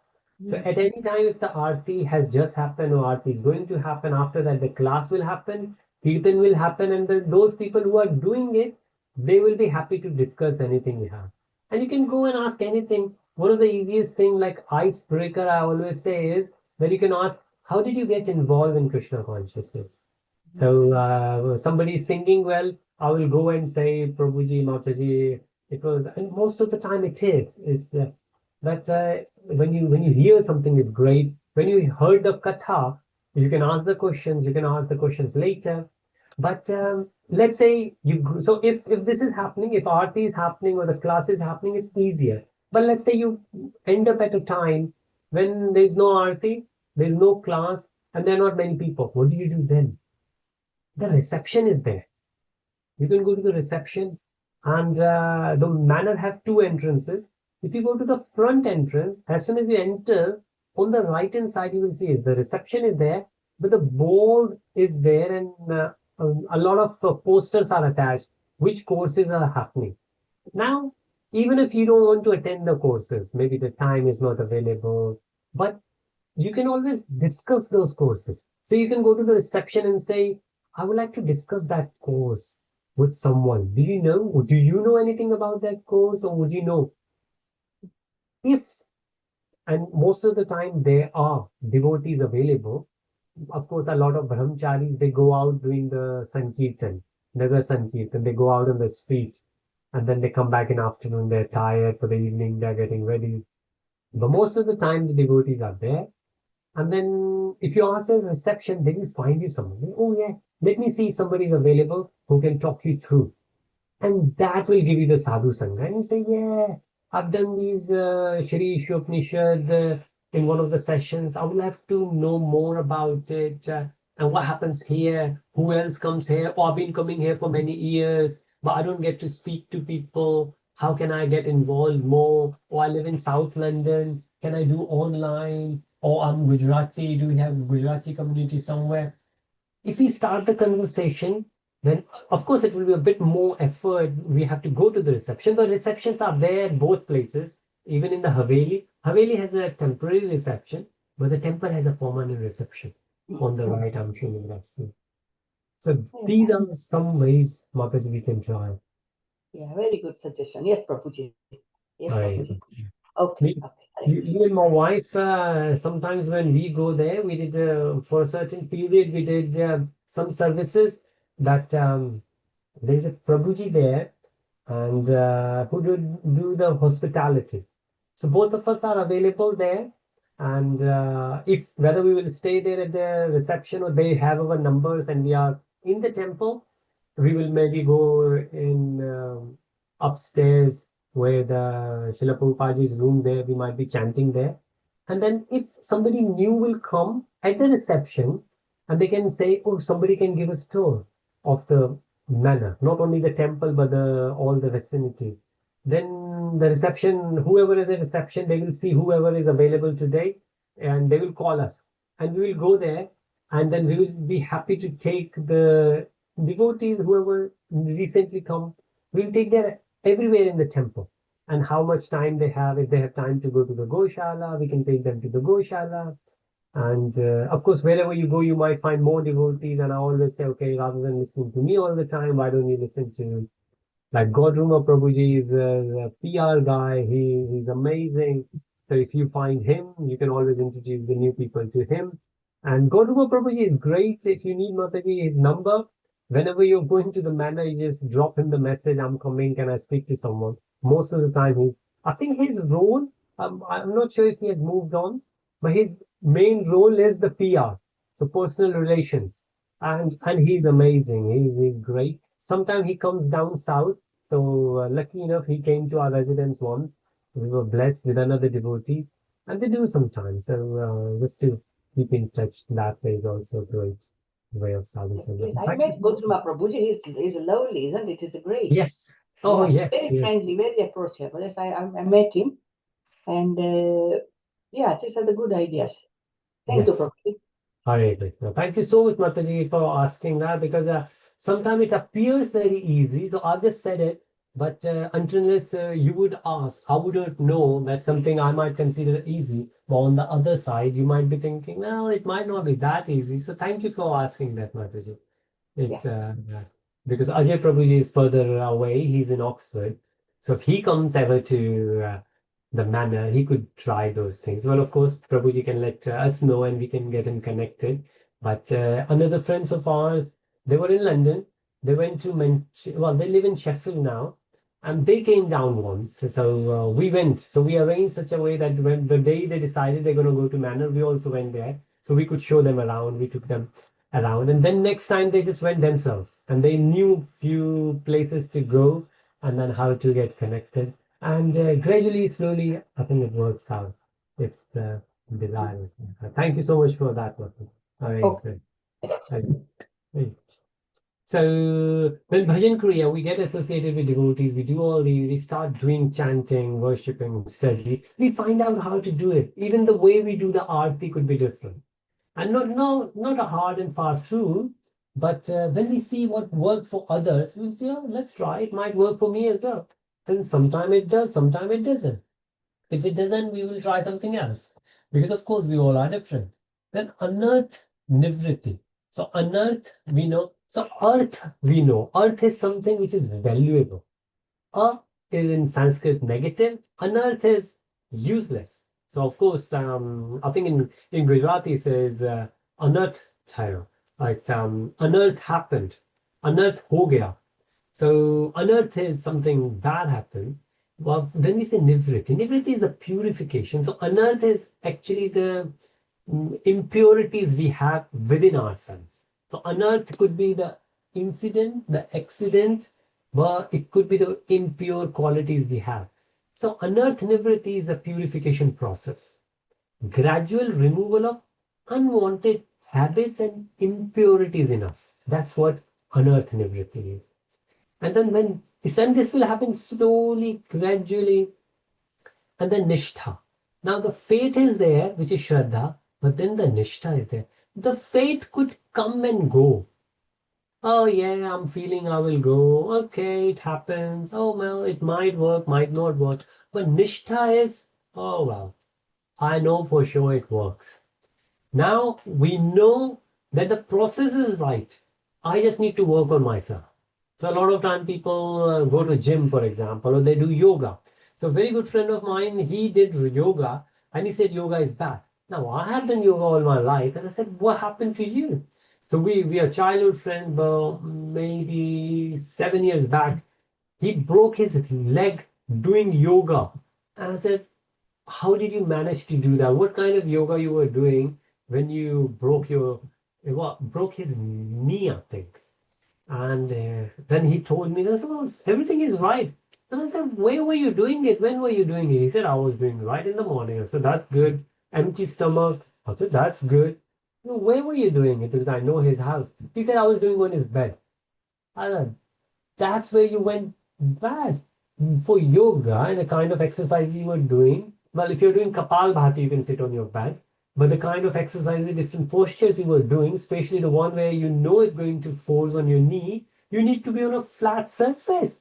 So Mm. at any time, if the Aarti has just happened or Aarti is going to happen, after that the class will happen, Kirtan will happen, and those people who are doing it, they will be happy to discuss anything you have. And you can go and ask anything. One of the easiest thing, like icebreaker, I always say is that you can ask, how did you get involved in Krishna consciousness? So somebody is singing well, I will go and say, Prabhuji, Mataji, it was, and most of the time it is that when you hear something is great. When you heard the katha, you can ask the questions. You can ask the questions later. But let's say so if this is happening, if aarti is happening or the class is happening, it's easier. But let's say you end up at a time when there's no aarti, there's no class, and there are not many people. What do you do then? The reception is there. You can go to the reception, and the manor have two entrances. If you go to the front entrance, as soon as you enter, on the right hand side, you will see the reception is there, but the board is there, and a lot of posters are attached, which courses are happening. Now, even if you don't want to attend the courses, maybe the time is not available, but you can always discuss those courses. So you can go to the reception and say, I would like to discuss that course with someone. Do you know anything about that course, or would you know? If, and most of the time there are devotees available. Of course, a lot of brahmacharis, they go out doing the Sankirtan, Nagar Sankirtan. They go out on the street and then they come back in afternoon. They're tired for the evening. They're getting ready. But most of the time, the devotees are there. And then if you ask a reception, they will find you someone. Oh, yeah, let me see if somebody is available who can talk you through. And that will give you the sadhu sangha. And you say, yeah, I've done these Shri Ishopnishad in one of the sessions. I would like to know more about it. And what happens here? Who else comes here? Oh, I've been coming here for many years, but I don't get to speak to people. How can I get involved more? Or I live in South London. Can I do online? Or I'm Gujarati. Do we have Gujarati community somewhere? If we start the conversation, then of course it will be a bit more effort. We have to go to the reception. The receptions are there at both places, even in the Haveli. Haveli has a temporary reception, but the temple has a permanent reception on the right. I'm showing that. So these Yeah, are some ways, Mataji, we can try. yeah, very good suggestion. Yes, Prabhuji. Yes, Prabhuji. Right. Okay, Me, okay. Hare Krishna. me and my wife, sometimes when we go there, we did, for a certain period, we did some services that there's a Prabhuji there, and who do the hospitality. So both of us are available there, and if whether we will stay there at the reception or they have our numbers and we are in the temple, we will maybe go in upstairs where the Srila Prabhupadaji's room there. We might be chanting there, And then if somebody new will come at the reception, and they can say, oh, somebody can give a tour of the manor, not only the temple, but all the vicinity. Then the reception, whoever is the reception, they will see whoever is available today, and they will call us, and we will go there, and then we will be happy to take the devotees, whoever recently come, we'll take them everywhere in the temple. And how much time they have, if they have time to go to the Goshala, we can take them to the Goshala. And of course, wherever you go, you might find more devotees. And I always say, okay, rather than listening to me all the time, why don't you listen to like Godruma Prabhuji is a PR guy. He's amazing. So if you find him, you can always introduce the new people to him. And Godruma Prabhuji is great. If you need Mataji, his number, whenever you're going to the manor, you just drop him the message, I'm coming, can I speak to someone? Most of the time, I think his role, I'm not sure if he has moved on, but his main role is the PR, so personal relations. And he's amazing. He's great. Sometimes he comes down south. So lucky enough, he came to our residence once. We were blessed with another devotees, and they do sometimes. So just to keep in touch that way is also a great way of sadhu sangha. Yes, I met Godruma Prabhuji. He's lovely, isn't it? He's great. Yes. Oh, Yeah, yes, very yes, friendly, very approachable. Yes, I met him, and yeah, these are the good ideas. Thank you, yes. Prabhuji. Hare Krishna. Thank you so much, Mataji, for asking that because sometimes it appears very easy. So I've just said it, but until unless you would ask, I wouldn't know that something I might consider easy. But on the other side, you might be thinking, well, it might not be that easy. So thank you for asking that, Mataji. Yeah, It's yeah. Because Ajay Prabhuji is further away. He's in Oxford. So if he comes ever to the manor, he could try those things. Well, of course, Prabhuji can let us know and we can get him connected. But another friends of ours, they were in London. They went to well, they live in Sheffield now, and they came down once. So we went. So we arranged such a way that when the day they decided they're going to go to manor, we also went there. So we could show them around. We took them around, and then next time they just went themselves, and they knew few places to go, and then how to get connected. And gradually, slowly, I think it works out if the desire is there. Thank you so much for that, Matan. Very okay. good. Very- So when Bhajan Kriya, we get associated with devotees, we do we start doing chanting, worshipping, study. We find out how to do it. Even the way we do the aarti could be different. And not a hard and fast rule, but when we see what worked for others, we'll say, oh, let's try. It might work for me as well. And sometimes it does, sometimes it doesn't. If it doesn't, we will try something else. Because of course we all are different. Then unearth nivriti. So unearth we know. So earth we know. Earth is something which is valuable. A is in Sanskrit negative. Unearth is useless. So of course, I think in Gujarati it says unearth thayo. Like unearth happened. Unearth ho gaya. So unearth is something bad happened. Well, then we say nivriti. Nivriti is a purification. So unearth is actually the impurities we have within ourselves. So unearth could be the incident, the accident, but it could be the impure qualities we have. So unearth nivriti is a purification process. Gradual removal of unwanted habits and impurities in us. That's what unearth nivriti is. And then when this will happen slowly, gradually, and then nishtha. Now the faith is there, which is shraddha, but then the nishtha is there. The faith could come and go. Oh yeah, I'm feeling I will go. Okay, it happens. Oh well, it might work, might not work. But nishtha is, oh well, I know for sure it works. Now we know that the process is right. I just need to work on myself. So a lot of time people go to gym, for example, or they do yoga. So a very good friend of mine, he did yoga and he said yoga is bad. Now I have done yoga all my life and I said, what happened to you? So we are childhood friends, but maybe 7 years back, he broke his leg doing yoga. And I said, how did you manage to do that? What kind of yoga you were doing when you broke his knee, I think. And then he told me, this was everything is right. And I said, where were you doing it? When were you doing it? He said, I was doing it right in the morning. I said, that's good. empty stomach. I said, that's good. Where were you doing it? Because I know his house. He said, I was doing on his bed. I said, that's where you went bad. For yoga and the kind of exercise you were doing. Well, if you're doing Kapalbhati, you can sit on your back. But the kind of exercises, different postures you were doing, especially the one where you know it's going to force on your knee, you need to be on a flat surface.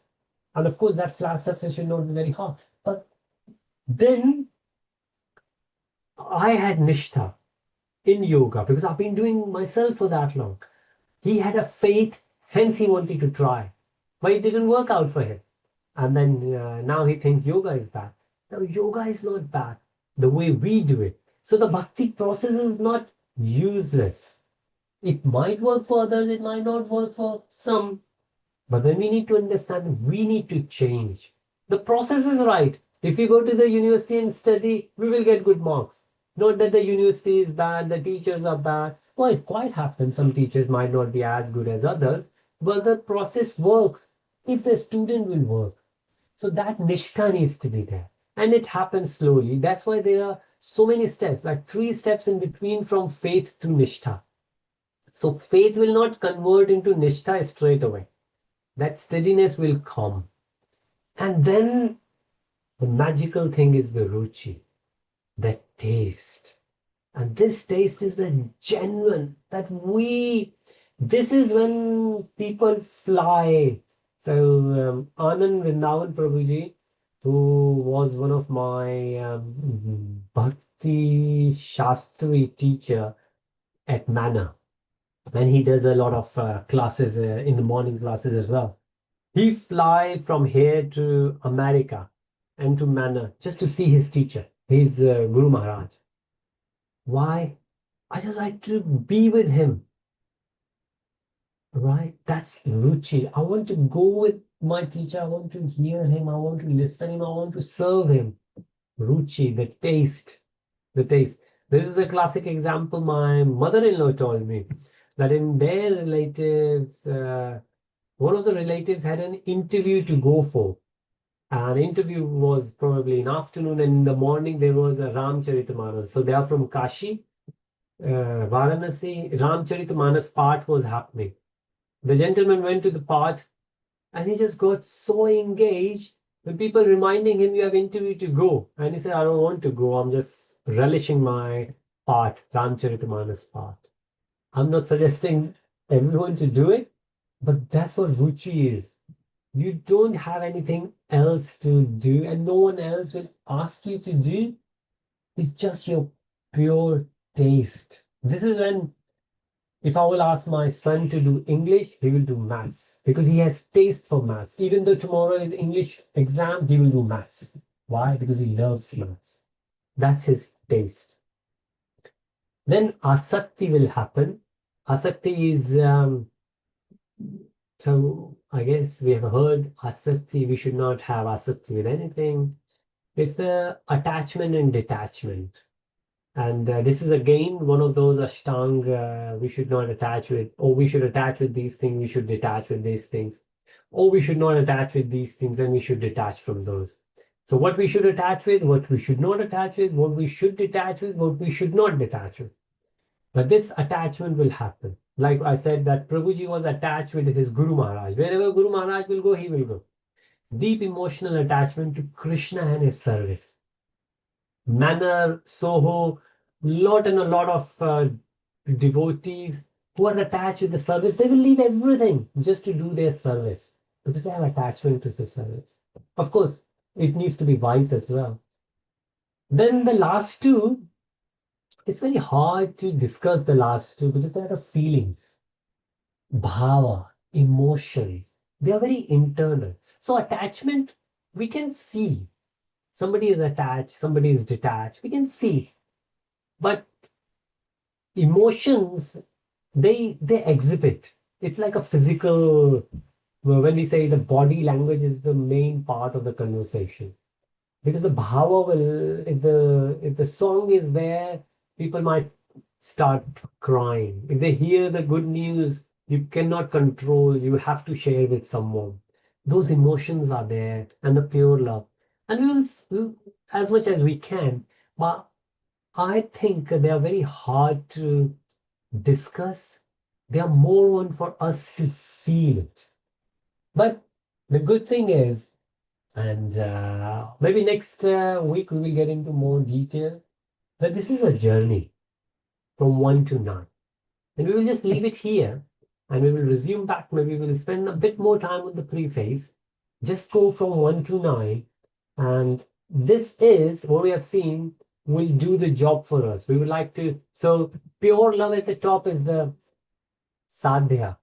And of course, that flat surface should not be very hard. But then I had Nishtha in yoga because I've been doing myself for that long. He had a faith, hence he wanted to try. But it didn't work out for him. And then now he thinks yoga is bad. No, yoga is not bad. The way we do it. So the bhakti process is not useless. It might work for others, it might not work for some. But then we need to understand that we need to change. The process is right. If we go to the university and study, we will get good marks. Not that the university is bad, the teachers are bad. Well, it quite happens. Some teachers might not be as good as others, but the process works if the student will work. So that nishtha needs to be there. And it happens slowly. That's why there are so many steps, like 3 steps in between from faith to nishtha. So faith will not convert into nishtha straight away. That steadiness will come. And then the magical thing is the ruchi, that taste. And this taste is the genuine that this is when people fly. So Anand Vrindavan Prabhuji, who was one of my Bhakti Shastri teacher at Manor, and he does a lot of classes in the morning classes as well. He fly from here to America and to Manor just to see his teacher, his Guru Maharaj. Why? I just like to be with him. Right? That's ruchi. I want to go with my teacher. I want to hear him. I want to listen him. I want to serve him. Ruchi, the taste. The taste. This is a classic example my mother-in-law told me that in their relatives, one of the relatives had an interview to go for. An interview was probably in afternoon, and in the morning there was a Ramcharitamanas. So they are from Kashi, Varanasi. Ramcharitamanas part was happening. The gentleman went to the part and he just got so engaged with people reminding him, you have interview to go. And he said, I don't want to go. I'm just relishing my part, Ramcharitamanas part. I'm not suggesting everyone to do it, but that's what ruchi is. You don't have anything else to do, and no one else will ask you to do. It's just your pure taste. This is when, if I will ask my son to do English, he will do maths because he has taste for maths. Even though tomorrow is English exam, he will do maths. Why? Because he loves maths. That's his taste. Then asakti will happen. Asakti is so I guess we have heard asakti. We should not have asakti with anything. It's the attachment and detachment. And this is again one of those ashtanga we should not attach with, or we should attach with these things, we should detach with these things, or we should not attach with these things and we should detach from those. So what we should attach with, what we should not attach with, what we should detach with, what we should not detach with. But this attachment will happen. Like I said, that Prabhuji was attached with his Guru Maharaj. Wherever Guru Maharaj will go, he will go. Deep emotional attachment to Krishna and his service. Manor, Soho, lot and a lot of devotees who are attached with the service, they will leave everything just to do their service because they have attachment to the service. Of course, it needs to be wise as well. Then the last two, it's very hard to discuss the last two because they are the feelings, bhava, emotions. They are very internal. So attachment, we can see. Somebody is attached, somebody is detached. We can see. But emotions, they exhibit. It's like a physical, when we say the body language is the main part of the conversation. Because the bhava will, if the song is there, people might start crying. If they hear the good news, you cannot control, you have to share with someone. Those emotions are there and the pure love. And we will, as much as we can, but I think they are very hard to discuss. They are more one for us to feel it. But the good thing is, and maybe next week we will get into more detail, that this is a journey from 1 to 9. And we will just leave it here and we will resume back. Maybe we'll spend a bit more time on the preface, just go from 1 to 9. And this is what we have seen will do the job for us. We would like to, so pure love at the top is the sadhya.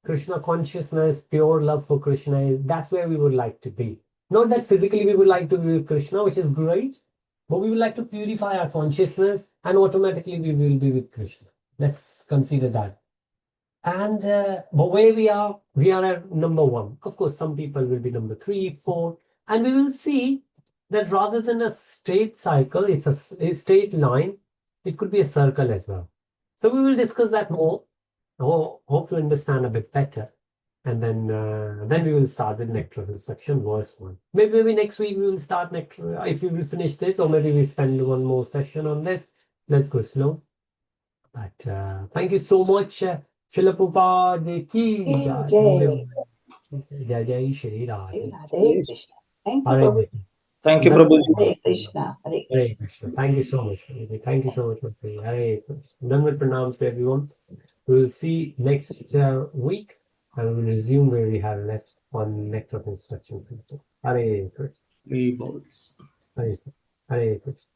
Krishna consciousness, pure love for Krishna, that's where we would like to be. Not that physically we would like to be with Krishna, which is great, but we would like to purify our consciousness and automatically we will be with Krishna. Let's consider that. And but where we are at number 1. Of course, some people will be number 3, 4, and we will see that rather than a straight cycle, it's a straight line. It could be a circle as well. So we will discuss that more. Hope to understand a bit better. And then we will start with Nectar reflection, verse 1. Maybe next week we will start Nectar if we will finish this, or maybe we spend one more session on this. Let's go slow. But thank you so much, Srila Prabhupada ki Jai jai. Jai. Jai Jai Shri Hare Radhe. Hare Krishna. Thank you, Hare Prabhu. Krishna. Thank you, Done Prabhuji. Hare Krishna. Hare Hare Krishna. Thank you so much. Thank you so much, Prabhuji. Hare Krishna. Done with pranams to everyone. We will see next week and we will resume where we have left on Nectar of Instruction. Hare Krishna. We both. Hare Krishna. Hare Krishna.